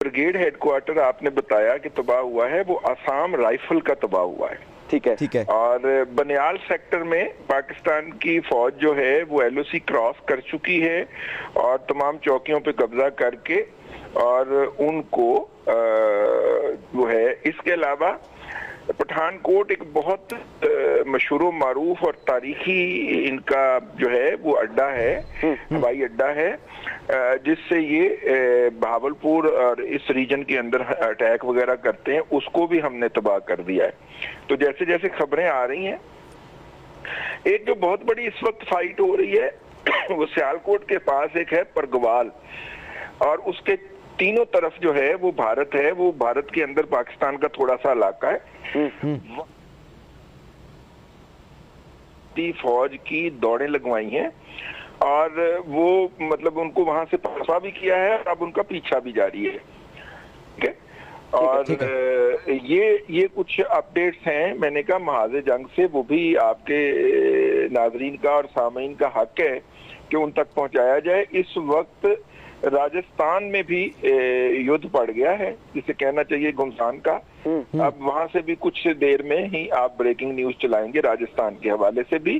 Brigade headquarter आपने बताया कि तबाह हुआ है, वो आसाम राइफल का तबाह हुआ है। ठीक है। और बनियाल सेक्टर में पाकिस्तान की फौज जो है वो LOC क्रॉस कर चुकी है और तमाम चौकियों पे कब्जा करके और उनको वो है। इसके अलावा पठानकोट एक बहुत मशहूर मारूफ और तारीखी इनका जो है वो अड्डा है, हवाई अड्डा है, जिससे ये भावलपुर और इस रीजन के अंदर अटैक वगैरह करते हैं, उसको भी हमने तबाह कर दिया है। तो जैसे जैसे खबरें आ रही हैं, एक जो बहुत बड़ी इस वक्त फाइट हो रही है वो सियालकोट के पास एक है परगवाल, और उसके तीनों तरफ जो है वो भारत है, वो भारत के अंदर पाकिस्तान का थोड़ा सा इलाका है। फौज की दौड़ें लगवाई हैं और वो मतलब उनको वहां से फंसा भी किया है, अब उनका पीछा भी जारी है। ठीक है। और ये कुछ अपडेट्स हैं, मैंने कहा महाज़े जंग से, वो भी आपके नाजरीन का और सामीन का हक है कि उन तक पहुंचाया जाए। इस वक्त राजस्थान में भी युद्ध पड़ गया है, जिसे कहना चाहिए घुमसान का। अब वहां से भी कुछ देर में ही आप ब्रेकिंग न्यूज चलाएंगे राजस्थान के हवाले से भी।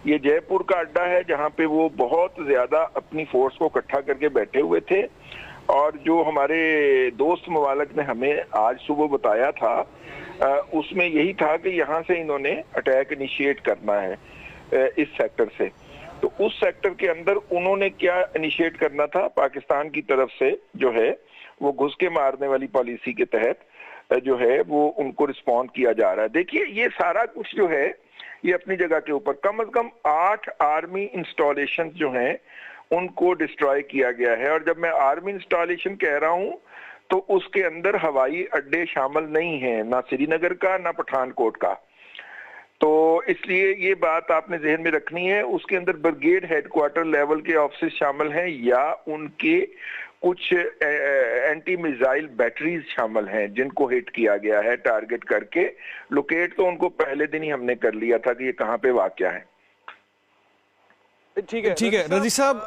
ये जयपुर का अड्डा है जहां पे वो बहुत ज्यादा अपनी फोर्स को इकट्ठा करके बैठे हुए थे, और जो हमारे दोस्त मुबालक ने हमें आज सुबह बताया था उसमें यही था कि यहाँ से इन्होंने अटैक इनिशिएट करना है इस सेक्टर से। तो उस सेक्टर के अंदर उन्होंने क्या इनिशिएट करना था, पाकिस्तान की तरफ से जो है वो घुस के मारने वाली पॉलिसी के तहत जो है वो उनको रिस्पॉन्ड किया जा रहा है। देखिए ये सारा कुछ जो है ये अपनी जगह के ऊपर, कम से कम 8 आर्मी इंस्टॉलेशन जो हैं उनको डिस्ट्रॉय किया गया है। और जब मैं आर्मी इंस्टॉलेशन कह रहा हूं तो उसके अंदर हवाई अड्डे शामिल नहीं है, ना श्रीनगर का ना पठानकोट का। तो इसलिए ये बात आपने जहन में रखनी है। उसके अंदर ब्रिगेड हेडक्वार्टर लेवल के ऑफिस शामिल हैं या उनके कुछ एंटी मिसाइल बैटरीज शामिल हैं जिनको हिट किया गया है टारगेट करके। लोकेट तो उनको पहले दिन ही हमने कर लिया था कि ये कहाँ पे वाक़या है। ठीक है रज़ी साहब,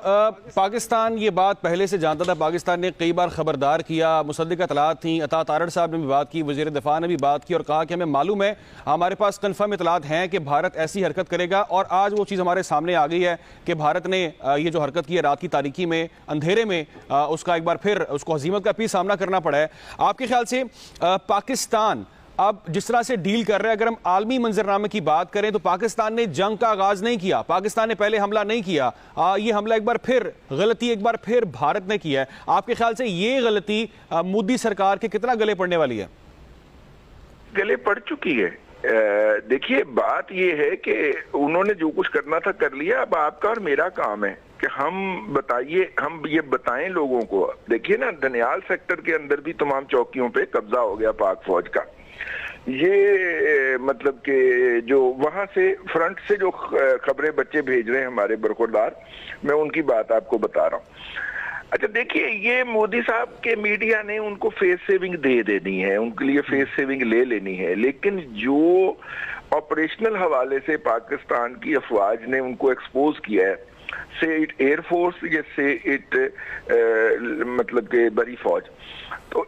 पाकिस्तान ये बात पहले से जानता था, पाकिस्तान ने कई बार खबरदार किया, मुसद्दिक इतलात थी, अता तारड़ साहब ने भी बात की, वज़ीर दिफा ने भी बात की और कहा कि हमें मालूम है, हमारे पास कन्फर्म इतलात हैं कि भारत ऐसी हरकत करेगा। और आज वो चीज़ हमारे सामने आ गई है कि भारत ने ये जो हरकत की है रात की तारीकी में, अंधेरे में, उसका एक बार फिर उसको हज़ीमत का भी सामना करना पड़ा है। आपके ख्याल से पाकिस्तान अब जिस तरह से डील कर रहे हैं, अगर हम आलमी मंजरनामे की बात करें तो पाकिस्तान ने जंग का आगाज नहीं किया, पाकिस्तान ने पहले हमला नहीं किया, ये हमला एक बार फिर गलती एक बार फिर भारत ने किया है। आपके ख्याल से ये गलती मोदी सरकार के कितना गले पड़ने वाली है? गले पड़ चुकी है। देखिए बात ये है कि उन्होंने जो कुछ करना था कर लिया, अब आपका और मेरा काम है कि हम ये बताएं लोगों को। देखिए ना, दनियाल सेक्टर के अंदर भी तमाम चौकियों पे कब्जा हो गया पाक फौज का। ये मतलब कि जो वहां से फ्रंट से जो खबरें बच्चे भेज रहे हैं हमारे बरखुरदार, मैं उनकी बात आपको बता रहा हूँ। अच्छा देखिए, ये मोदी साहब के मीडिया ने उनको फेस सेविंग दे देनी है, उनके लिए फेस सेविंग ले लेनी है, लेकिन जो ऑपरेशनल हवाले से पाकिस्तान की अफवाज ने उनको एक्सपोज किया है, से इट एयरफोर्स या से इट मतलब के बड़ी फौज, तो